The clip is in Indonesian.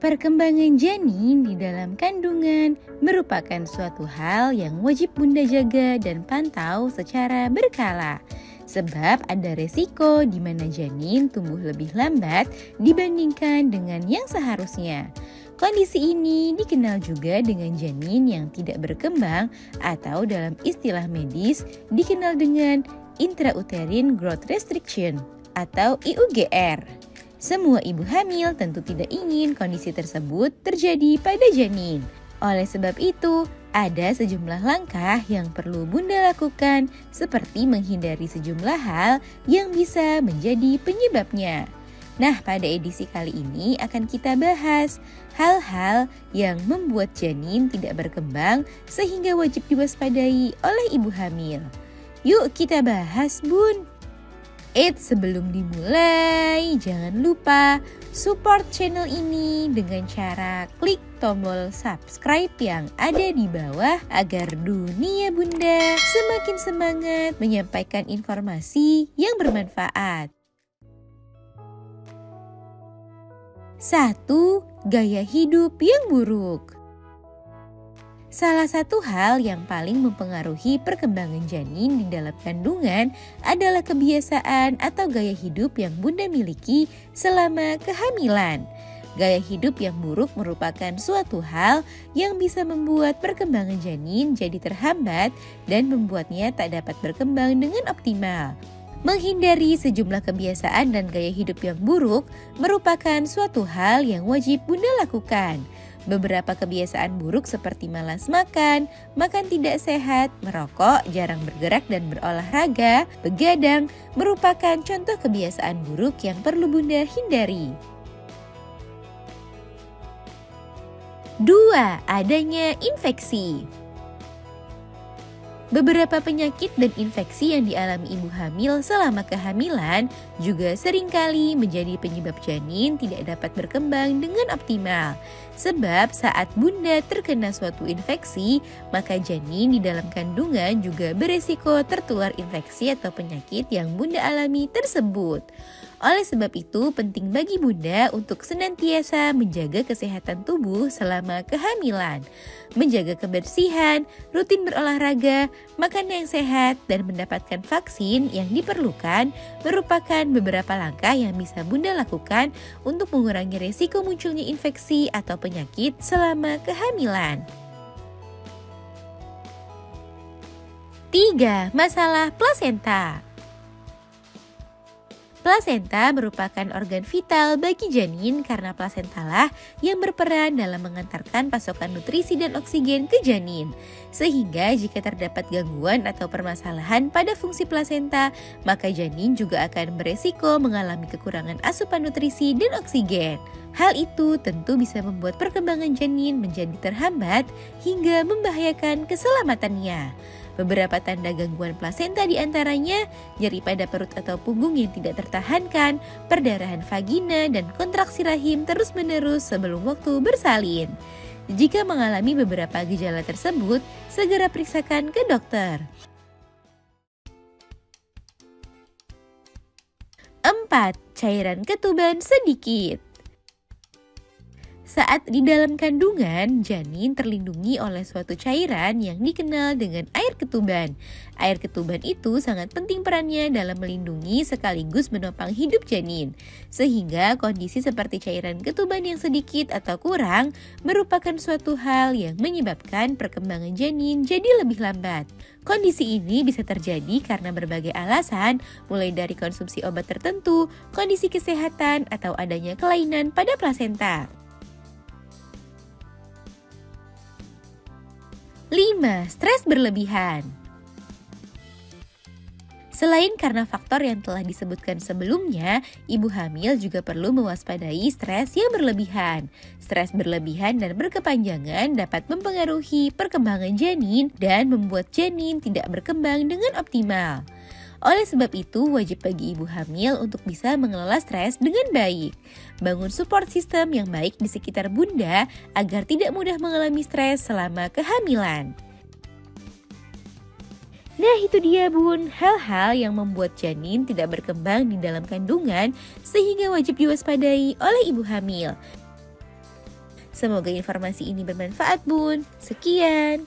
Perkembangan janin di dalam kandungan merupakan suatu hal yang wajib Bunda jaga dan pantau secara berkala. Sebab ada resiko di mana janin tumbuh lebih lambat dibandingkan dengan yang seharusnya. Kondisi ini dikenal juga dengan janin yang tidak berkembang atau dalam istilah medis dikenal dengan intrauterine growth restriction atau IUGR. Semua ibu hamil tentu tidak ingin kondisi tersebut terjadi pada janin. Oleh sebab itu, ada sejumlah langkah yang perlu Bunda lakukan seperti menghindari sejumlah hal yang bisa menjadi penyebabnya. Nah, pada edisi kali ini akan kita bahas hal-hal yang membuat janin tidak berkembang sehingga wajib diwaspadai oleh ibu hamil. Yuk kita bahas, Bun! Sebelum dimulai, jangan lupa support channel ini dengan cara klik tombol subscribe yang ada di bawah agar dunia Bunda semakin semangat menyampaikan informasi yang bermanfaat. 1. Gaya hidup yang buruk. Salah satu hal yang paling mempengaruhi perkembangan janin di dalam kandungan adalah kebiasaan atau gaya hidup yang Bunda miliki selama kehamilan. Gaya hidup yang buruk merupakan suatu hal yang bisa membuat perkembangan janin jadi terhambat dan membuatnya tak dapat berkembang dengan optimal. Menghindari sejumlah kebiasaan dan gaya hidup yang buruk merupakan suatu hal yang wajib Bunda lakukan. Beberapa kebiasaan buruk seperti malas makan, makan tidak sehat, merokok, jarang bergerak dan berolahraga, begadang merupakan contoh kebiasaan buruk yang perlu Bunda hindari. 2. Adanya infeksi. Beberapa penyakit dan infeksi yang dialami ibu hamil selama kehamilan juga seringkali menjadi penyebab janin tidak dapat berkembang dengan optimal. Sebab saat Bunda terkena suatu infeksi, maka janin di dalam kandungan juga beresiko tertular infeksi atau penyakit yang Bunda alami tersebut. Oleh sebab itu, penting bagi Bunda untuk senantiasa menjaga kesehatan tubuh selama kehamilan, menjaga kebersihan, rutin berolahraga, makan yang sehat, dan mendapatkan vaksin yang diperlukan merupakan beberapa langkah yang bisa Bunda lakukan untuk mengurangi risiko munculnya infeksi atau penyakit selama kehamilan. 3. Masalah plasenta. Plasenta merupakan organ vital bagi janin karena plasentalah yang berperan dalam mengantarkan pasokan nutrisi dan oksigen ke janin. Sehingga jika terdapat gangguan atau permasalahan pada fungsi plasenta, maka janin juga akan beresiko mengalami kekurangan asupan nutrisi dan oksigen. Hal itu tentu bisa membuat perkembangan janin menjadi terhambat hingga membahayakan keselamatannya. Beberapa tanda gangguan plasenta diantaranya nyeri pada perut atau punggung yang tidak tertahankan, perdarahan vagina, dan kontraksi rahim terus-menerus sebelum waktu bersalin. Jika mengalami beberapa gejala tersebut, segera periksakan ke dokter. 4. Cairan ketuban sedikit. Saat di dalam kandungan, janin terlindungi oleh suatu cairan yang dikenal dengan air ketuban. Air ketuban itu sangat penting perannya dalam melindungi sekaligus menopang hidup janin. Sehingga kondisi seperti cairan ketuban yang sedikit atau kurang merupakan suatu hal yang menyebabkan perkembangan janin jadi lebih lambat. Kondisi ini bisa terjadi karena berbagai alasan, mulai dari konsumsi obat tertentu, kondisi kesehatan, atau adanya kelainan pada plasenta. 5. Stres berlebihan. Selain karena faktor yang telah disebutkan sebelumnya, ibu hamil juga perlu mewaspadai stres yang berlebihan. Stres berlebihan dan berkepanjangan dapat mempengaruhi perkembangan janin dan membuat janin tidak berkembang dengan optimal. Oleh sebab itu, wajib bagi ibu hamil untuk bisa mengelola stres dengan baik. Bangun support system yang baik di sekitar Bunda agar tidak mudah mengalami stres selama kehamilan. Nah, itu dia Bun, hal-hal yang membuat janin tidak berkembang di dalam kandungan sehingga wajib diwaspadai oleh ibu hamil. Semoga informasi ini bermanfaat, Bun. Sekian.